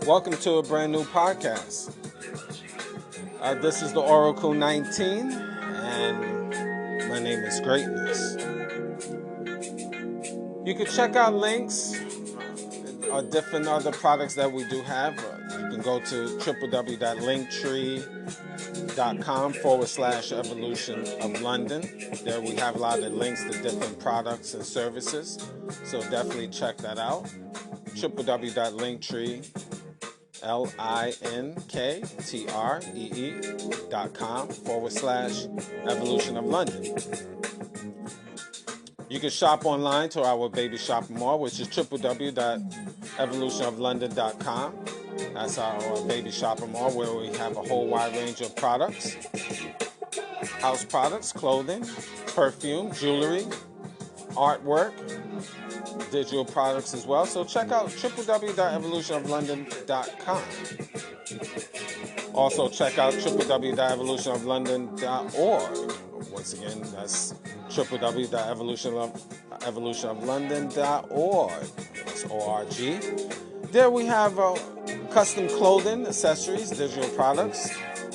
Welcome to a brand new podcast. This is the Oracle 19, and my name is Greatness. You can check out links or different other products that we do have. You can go to www.linktree.com/evolution of London. There we have a lot of links to different products and services, so definitely check that out. www.linktree.com/evolution of London. You can shop online to our baby shopping mall, which is www.evolutionoflondon.com. That's our baby shopping mall where we have a whole wide range of products. House products, clothing, perfume, jewelry, artwork, digital products as well. So check out www.evolutionoflondon.com. Also check out www.evolutionoflondon.org. Once again, that's www.evolutionoflondon.org. That's O-R-G. There we have custom clothing, accessories, digital products.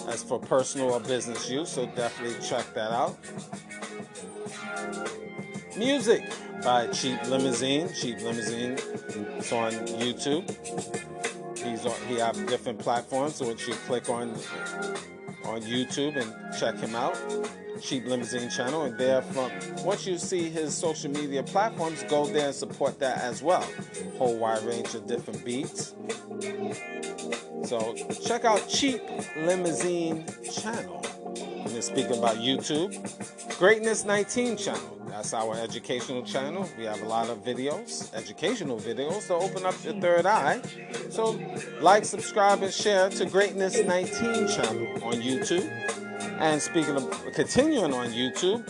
That's for personal or business use, so definitely check that out. Music by Cheap Limousine. Cheap Limousine is on YouTube. He have different platforms, so once you click on YouTube and check him out, Cheap Limousine channel, and once you see his social media platforms, go there and support that as well. Whole wide range of different beats. So check out Cheap Limousine channel. And then speaking about YouTube, Greatness 19 channel. That's our educational channel. We have a lot of videos, educational videos, to open up your third eye. So like, subscribe, and share to Greatness 19 channel on YouTube. And speaking of continuing on YouTube,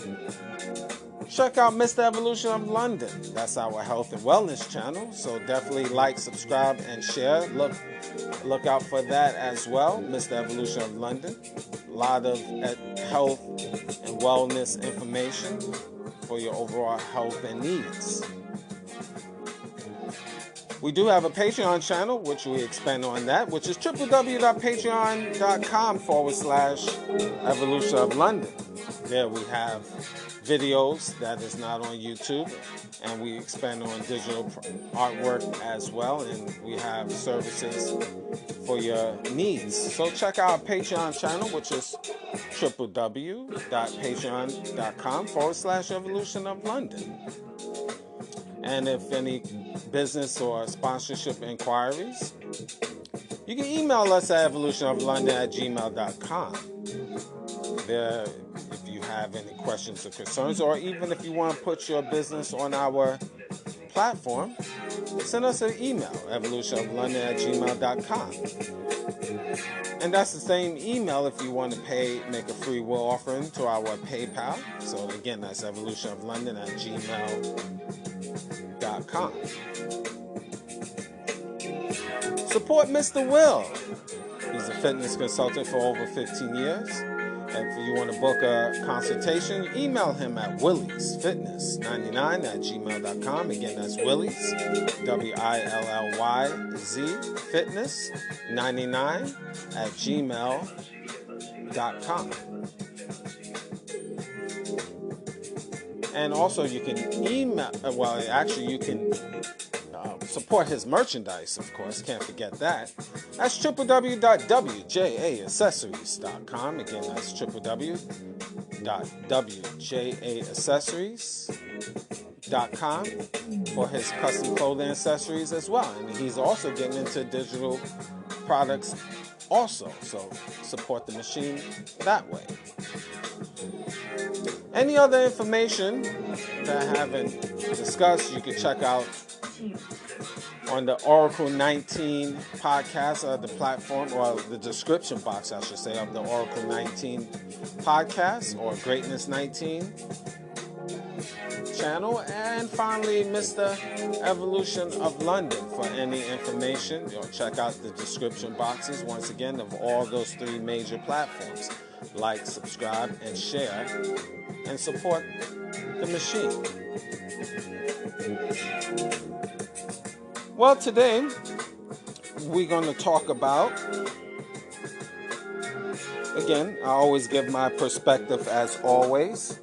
check out Mr. Evolution of London. That's our health and wellness channel. So definitely like, subscribe, and share. Look out for that as well, Mr. Evolution of London. A lot of health and wellness information for your overall health and needs. We do have a Patreon channel, which we expand on that, which is www.patreon.com/evolution of London. There we have videos that is not on YouTube, and we expand on digital artwork as well, and we have services for your needs. So check out our Patreon channel, which is www.patreon.com/evolution of London. And if any business or sponsorship inquiries, you can email us at evolutionoflondon@gmail.com. There, if you have any questions or concerns, or even if you want to put your business on our platform, send us an email, evolutionoflondon@gmail.com. And that's the same email if you want to make a free will offering to our PayPal. So again, that's evolutionoflondon@gmail.com. Support Mr. Will. He's a fitness consultant for over 15 years. If you want to book a consultation, email him at williesfitness99@gmail.com. Again, that's Willies, WILLYZ, fitness99@gmail.com. And also you can email, you can support his merchandise, of course, can't forget that. That's www.wjaccessories.com. Again, that's www.wjaccessories.com for his custom clothing accessories as well. And he's also getting into digital products also, so support the machine that way. Any other information that I haven't discussed, you can check out on the Oracle 19 podcast, the platform, or the description box, I should say, of the Oracle 19 podcast, or Greatness 19 channel. And finally, Mr. Evolution of London for any information. Check out the description boxes, once again, of all those 3 major platforms. Like, subscribe, and share, and support the machine. Well, today we're going to talk about, again, I always give my perspective as always.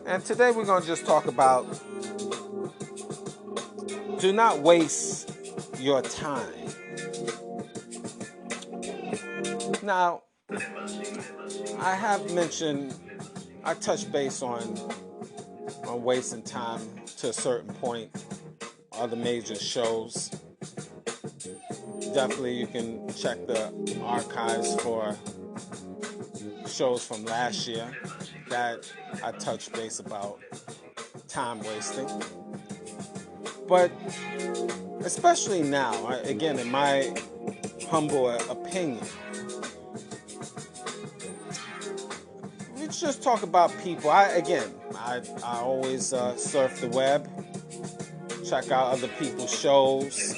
And today we're going to just talk about, do not waste your time. Now, I have mentioned, I touched base on wasting time to a certain point, other major shows. Definitely you can check the archives for shows from last year that I touched base about time wasting. But especially now, again, in my humble opinion, let's just talk about people. I always surf the web, check out other people's shows,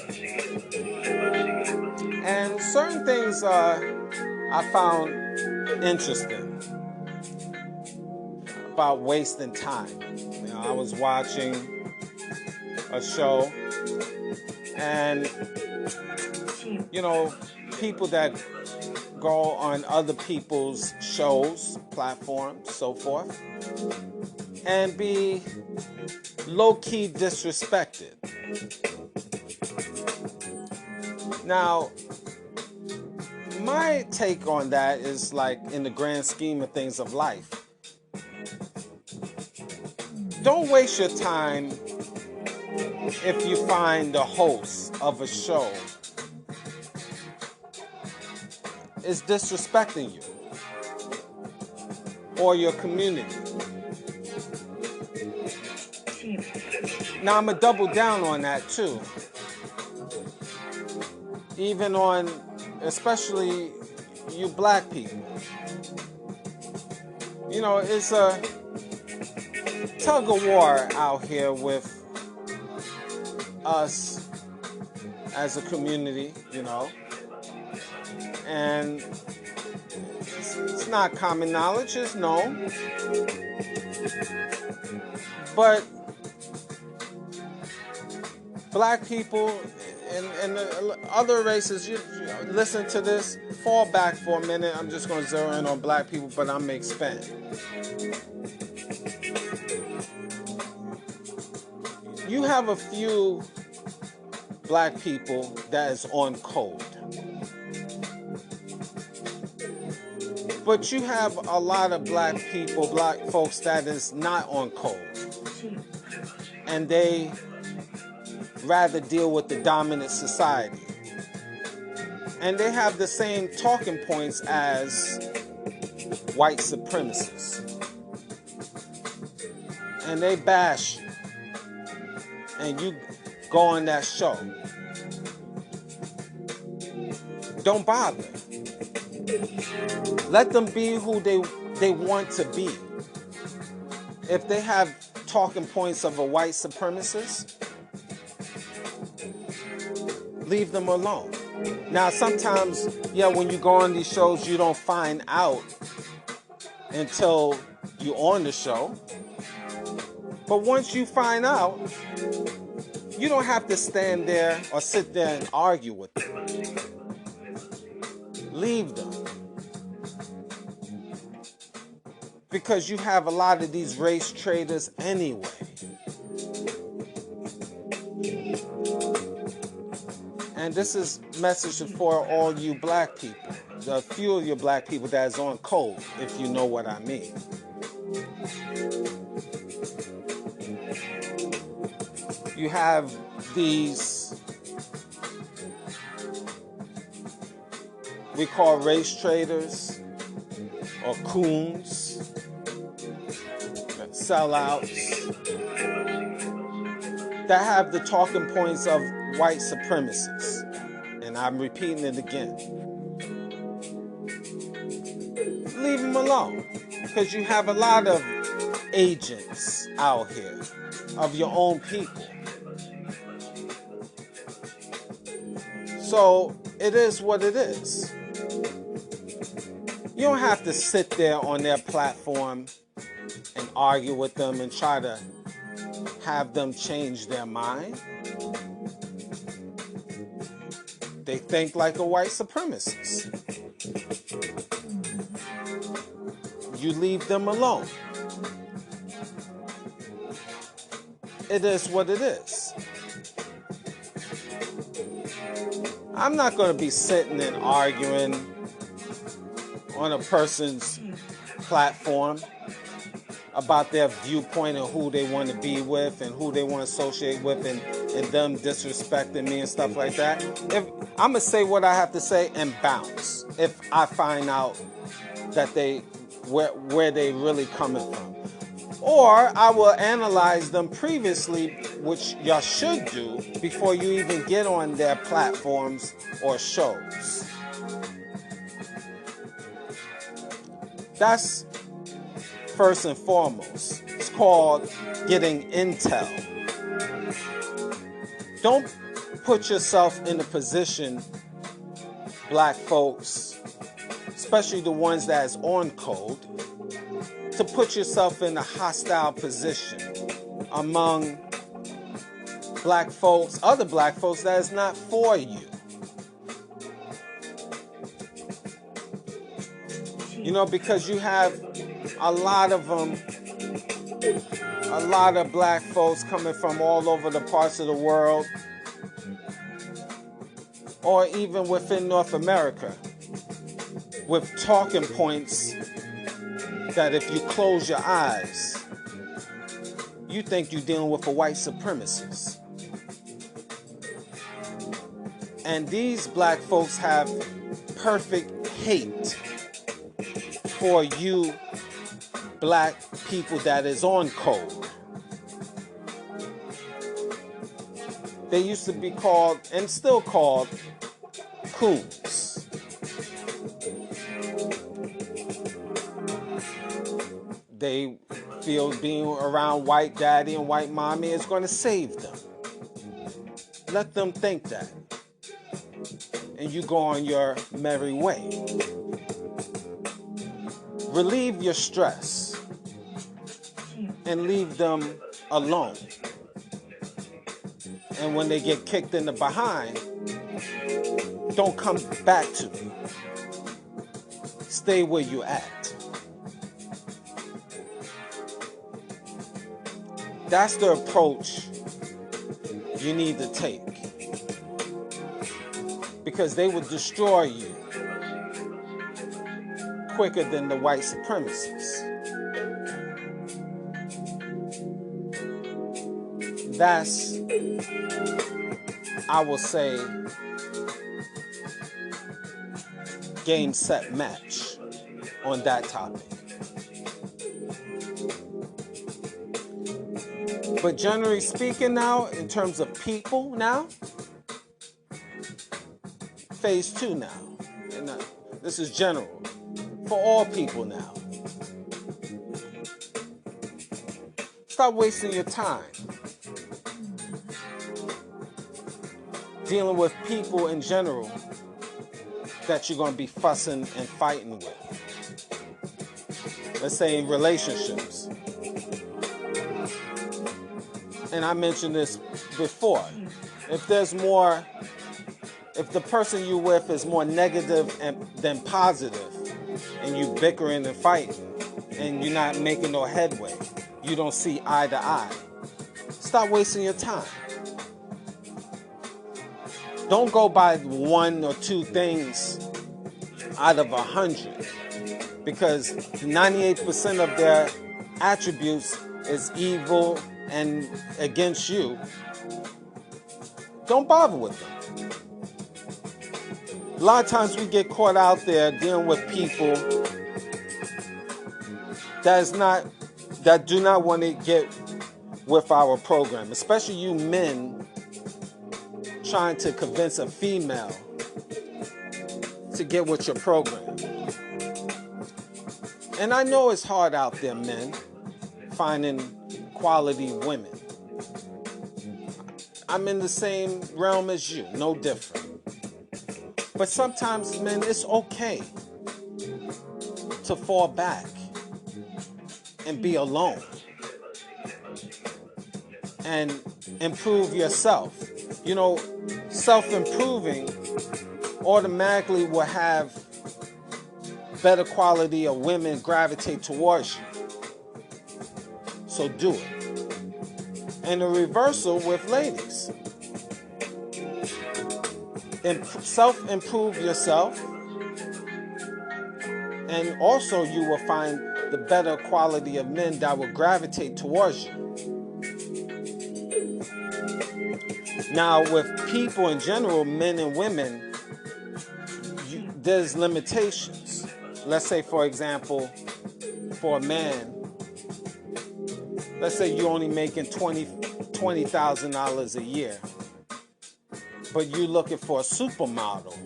and certain things I found interesting about wasting time. I was watching a show, and people that go on other people's shows, platforms, so forth, and be low-key disrespected. Now, my take on that is, like, in the grand scheme of things of life, don't waste your time if you find the host of a show is disrespecting you or your community. Now, I'm going to double down on that too. Even on, especially you black people. It's a tug of war out here with us as a community, and it's not common knowledge, it's known, but black people and the other races, you listen to this, fall back for a minute. I'm just going to zero in on black people, but I'm going to expand. You have a few black people that is on code. But you have a lot of black people, black folks that is not on code. And they rather deal with the dominant society. And they have the same talking points as white supremacists. And they bash you. And you go on that show. Don't bother. Let them be who they want to be. If they have talking points of a white supremacist, leave them alone. Now, sometimes, when you go on these shows, you don't find out until you're on the show. But once you find out, you don't have to stand there or sit there and argue with them. Leave them. Because you have a lot of these race traders anyway. And this is message for all you black people. The few of you black people that is on code, if you know what I mean. You have these, we call race traders or coons, sellouts that have the talking points of white supremacists. And I'm repeating it again. Leave them alone, because you have a lot of agents out here of your own people. So it is what it is. You don't have to sit there on their platform and argue with them and try to have them change their mind. They think like a white supremacist. You leave them alone. It is what it is. I'm not going to be sitting and arguing on a person's platform about their viewpoint and who they want to be with and who they want to associate with, and them disrespecting me and stuff like that. If I'm going to say what I have to say and bounce if I find out that where they really coming from. Or I will analyze them previously, which y'all should do before you even get on their platforms or shows. That's first and foremost. It's called getting intel. Don't put yourself in a position, black folks, especially the ones that's on code, to put yourself in a hostile position among black folks, other black folks that is not for you. You know, because you have a lot of them, a lot of black folks coming from all over the parts of the world, or even within North America, with talking points that if you close your eyes, you think you're dealing with a white supremacist. And these black folks have perfect hate for you black people that is on code. They used to be called, and still called, coons. They feel being around white daddy and white mommy is going to save them. Let them think that. And you go on your merry way. Relieve your stress and leave them alone. And when they get kicked in the behind, don't come back to me. Stay where you at. That's the approach you need to take. Because they will destroy you quicker than the white supremacists. That's, I will say, game, set, match on that topic. But generally speaking now, in terms of people now, phase 2 now. And this is general. For all people now. Stop wasting your time dealing with people in general that you're going to be fussing and fighting with. Let's say in relationships. And I mentioned this before. If the person you with is more negative than positive, and you bickering and fighting, and you're not making no headway, you don't see eye to eye, stop wasting your time. Don't go by 1 or 2 things out of 100, because 98% of their attributes is evil and against you. Don't bother with them. A lot of times we get caught out there dealing with people that is not that do not want to get with our program, especially you men trying to convince a female to get with your program. And I know it's hard out there, men, finding quality women. I'm in the same realm as you, no different. But sometimes, men, it's okay to fall back and be alone and improve yourself. You know, self-improving automatically will have better quality of women gravitate towards you. So do it. And the reversal with ladies. Self-improve yourself, and also you will find the better quality of men that will gravitate towards you. Now, with people in general, men and women, there's limitations. Let's say, for example, for a man, let's say you're only making $20,000 a year, but you're looking for a supermodel.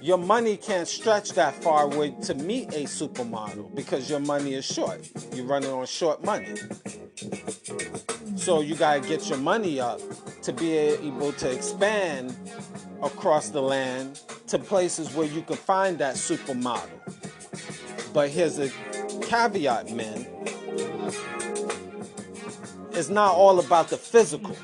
Your money can't stretch that far to meet a supermodel because your money is short. You're running on short money. So you gotta get your money up to be able to expand across the land to places where you can find that supermodel. But here's a caveat, men. It's not all about the physical.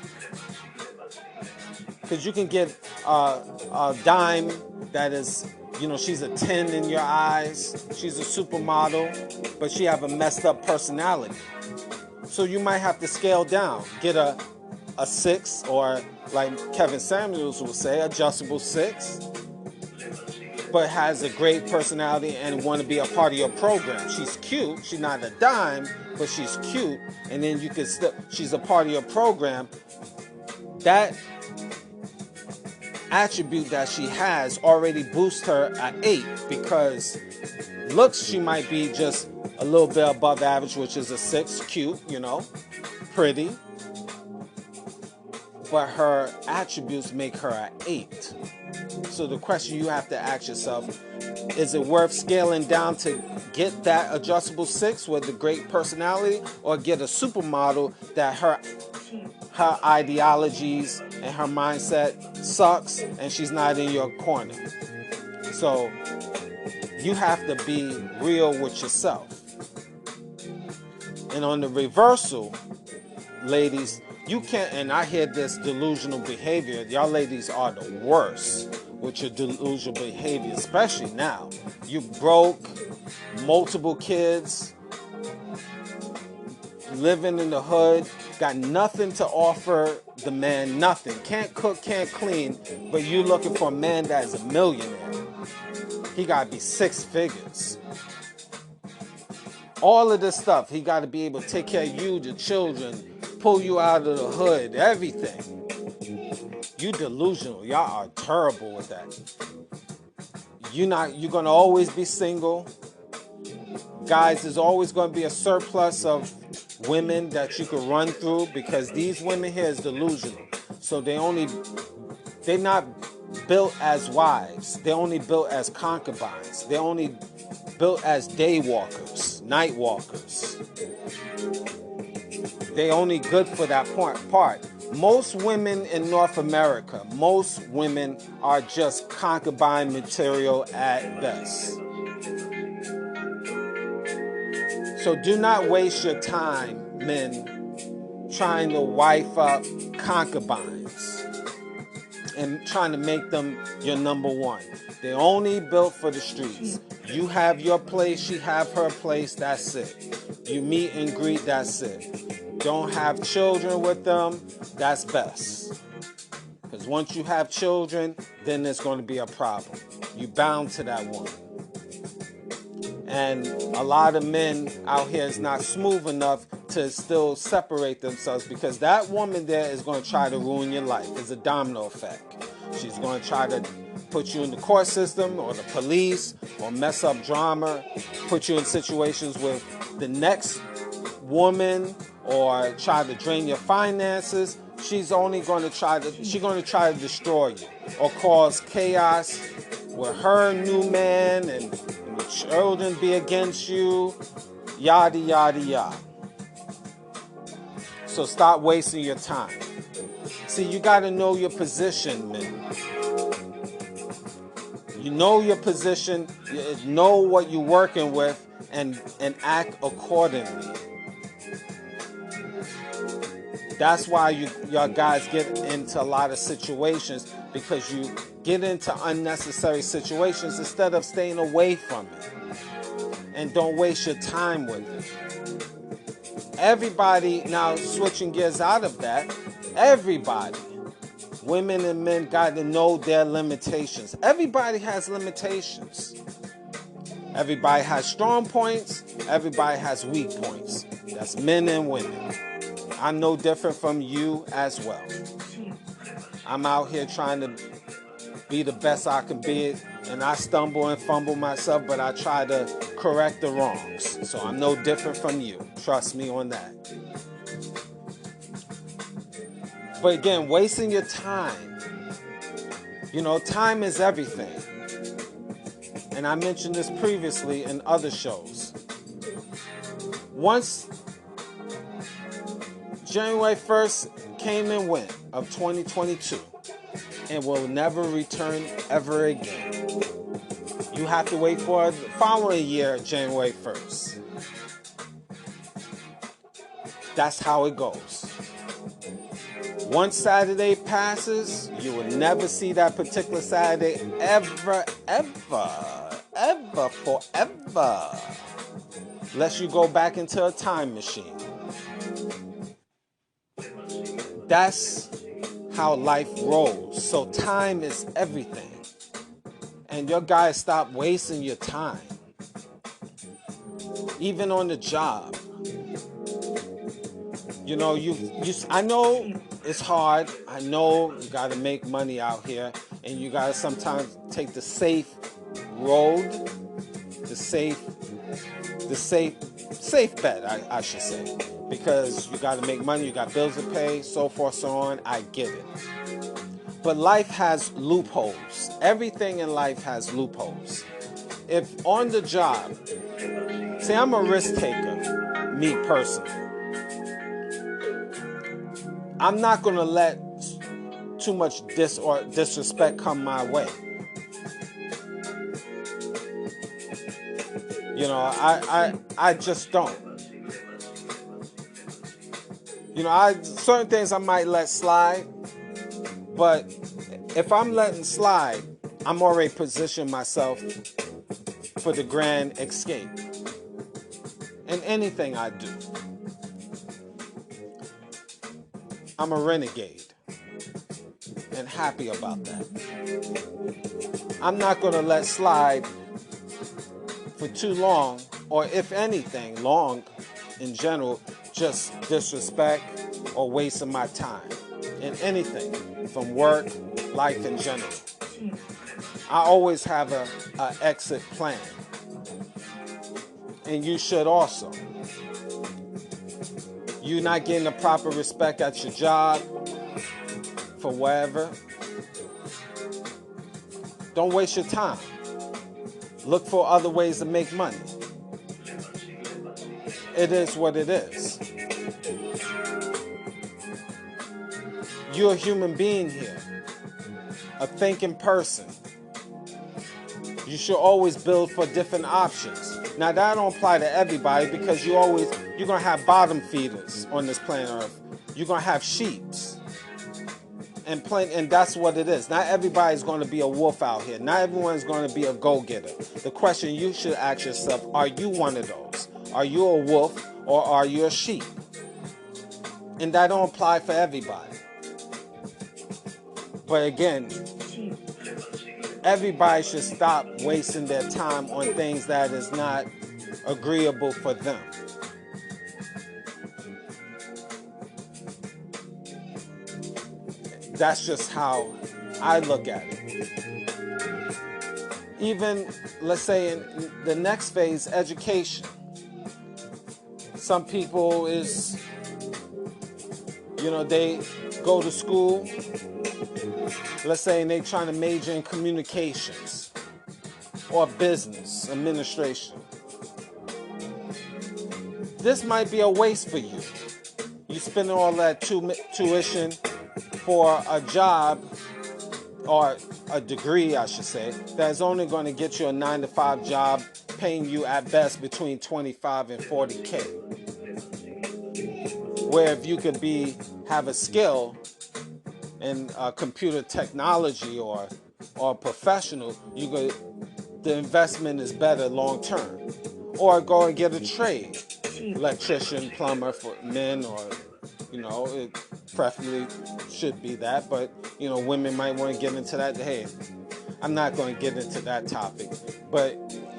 Because you can get a dime that is, you know, she's a 10 in your eyes. She's a supermodel, but she have a messed up personality. So you might have to scale down. Get a 6, or like Kevin Samuels will say, adjustable 6. But has a great personality and want to be a part of your program. She's cute. She's not a dime, but she's cute. And then you can she's a part of your program. That attribute that she has already boosts her at 8, because looks, she might be just a little bit above average, which is a 6, cute, you know, pretty. But her attributes make her an 8. So the question you have to ask yourself, is it worth scaling down to get that adjustable 6 with the great personality, or get a supermodel that her ideologies and her mindset sucks and she's not in your corner? So you have to be real with yourself. And on the reversal, ladies, you can't, and I hear this delusional behavior. Y'all ladies are the worst with your delusional behavior, especially now. You broke, multiple kids, living in the hood, got nothing to offer the man, nothing. Can't cook, can't clean, but you looking for a man that is a millionaire. He gotta be 6 figures. All of this stuff, he gotta be able to take care of you, the children, pull you out of the hood, everything. You delusional. Y'all are terrible with that. You're gonna always be single. Guys, there's always gonna be a surplus of women that you can run through, because these women here is delusional. So they're not built as wives. They're only built as concubines. They're only built as day walkers, night walkers. They only good for that part. Most women in North America, most women are just concubine material at best. So do not waste your time, men, trying to wife up concubines and trying to make them your number one. They're only built for the streets. You have your place, she have her place, that's it. You meet and greet, that's it. Don't have children with them, that's best. Because once you have children, then there's going to be a problem. You're bound to that woman. And a lot of men out here is not smooth enough to still separate themselves, because that woman there is going to try to ruin your life. It's a domino effect. She's going to try to put you in the court system or the police, or mess up drama, put you in situations with the next woman or try to drain your finances, she's going to try to destroy you or cause chaos with her new man, and the children be against you, yada, yada, yada. So stop wasting your time. See, you got to know your position, men. You know your position, you know what you're working with, and act accordingly. That's why y'all guys get into a lot of situations, because you get into unnecessary situations instead of staying away from it. And don't waste your time with it. Everybody, now switching gears out of that, everybody, women and men, got to know their limitations. Everybody has limitations. Everybody has strong points. Everybody has weak points. That's men and women. I'm no different from you as well. I'm out here trying to be the best I can be, and I stumble and fumble myself, but I try to correct the wrongs. So I'm no different from you. Trust me on that. But again, wasting your time. You know, time is everything. And I mentioned this previously in other shows. Once January 1st came and went of 2022 and will never return ever again. You have to wait for the following year, January 1st. That's how it goes. Once Saturday passes, you will never see that particular Saturday ever, forever. Unless you go back into a time machine. That's how life rolls. So time is everything. And your guys, stop wasting your time. Even on the job. You know, I know it's hard. I know you got to make money out here, and you got to sometimes take the safe road, the safe bet, I should say, because you got to make money, you got bills to pay, so forth, so on. I get it. But life has loopholes. Everything in life has loopholes. If on the job, see, I'm a risk taker, me personally. I'm not going to let too much disrespect come my way. You know, I just don't. You know, certain things I might let slide, but if I'm letting slide, I'm already positioning myself for the grand escape in anything I do. I'm a renegade and happy about that. I'm not going to let slide for too long, or if anything, long in general, just disrespect or wasting my time in anything from work, life in general. I always have a exit plan, and you should also. You're not getting the proper respect at your job for whatever. Don't waste your time. Look for other ways to make money. It is what it is. You're a human being here, a thinking person. You should always build for different options. Now that don't apply to everybody, because you're gonna have bottom feeders on this planet Earth. You're gonna have sheeps, and that's what it is. Not everybody's gonna be a wolf out here. Not everyone's gonna be a go-getter. The question you should ask yourself: are you one of those? Are you a wolf or are you a sheep? And that don't apply for everybody. But again, everybody should stop wasting their time on things that is not agreeable for them. That's just how I look at it. Even, let's say, in the next phase, education. Some people is, they go to school, let's say, and they trying to major in communications or business administration. This might be a waste for you. You spending all that tuition for a job, or a degree, I should say, that's only going to get you a 9-to-5 job, paying you at best between 25 and 40K. Where if you could have a skill in computer technology or a professional, the investment is better long term. Or go and get a trade, electrician, plumber for men, or it preferably should be that, but women might want to get into that. Hey, I'm not going to get into that topic, but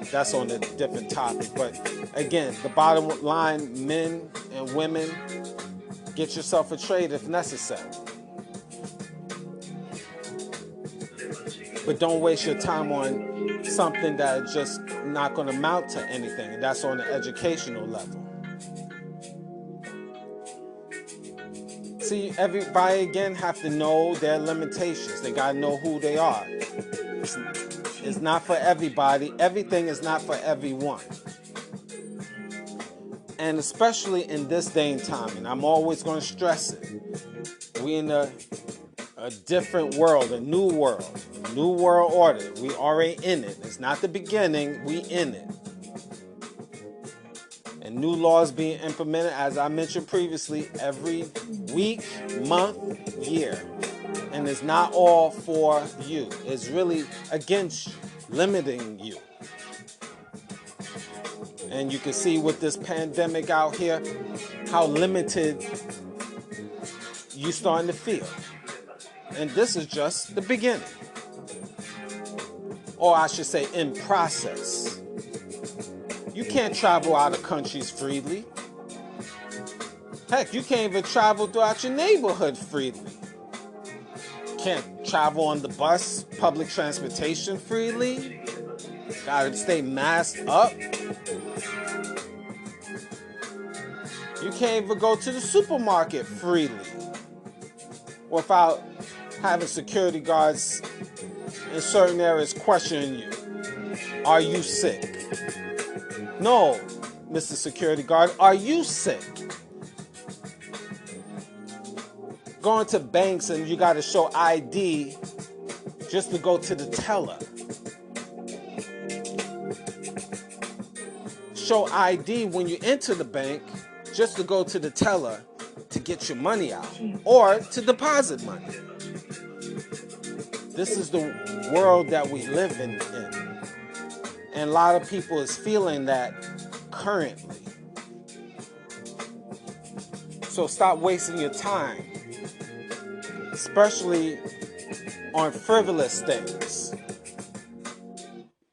that's on a different topic. But again, the bottom line, men and women, get yourself a trade if necessary. But don't waste your time on something that is just not going to amount to anything, and that's on the educational level. See, everybody, again, have to know their limitations. They got to know who they are. It's not for everybody. Everything is not for everyone. And especially in this day and time, and I'm always going to stress it, we in a different world, a new world order. We already in it. It's not the beginning, we in it. And new laws being implemented, as I mentioned previously, every week, month, year. And it's not all for you. It's really against you, limiting you. And you can see with this pandemic out here, how limited you starting to feel. And this is just the beginning. Or I should say, in process. You can't travel out of countries freely. Heck, you can't even travel throughout your neighborhood freely. Can't travel on the bus, public transportation freely. Gotta stay masked up. You can't even go to the supermarket freely without having security guards in certain areas questioning you. Are you sick? No, Mr. Security Guard, are you sick? Going to banks and you got to show ID just to go to the teller. Show ID when you enter the bank just to go to the teller to get your money out or to deposit money. This is the world that we live in. And a lot of people is feeling that currently. So stop wasting your time, especially on frivolous things.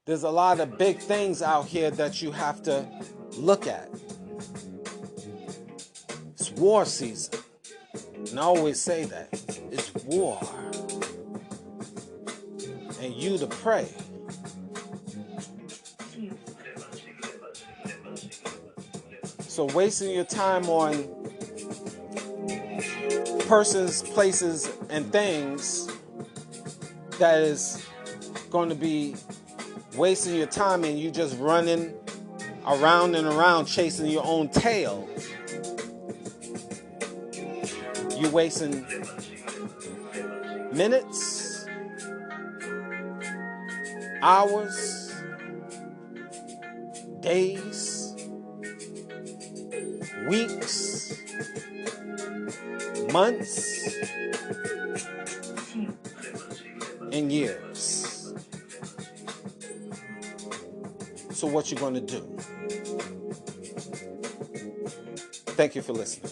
There's a lot of big things out here that you have to look at. It's war season. And I always say that. It's war. And you to pray. So wasting your time on persons, places, and things that is going to be wasting your time, and you just running around and around chasing your own tail. You wasting minutes, hours, days, weeks, months, and years. So what you going to do? Thank you for listening.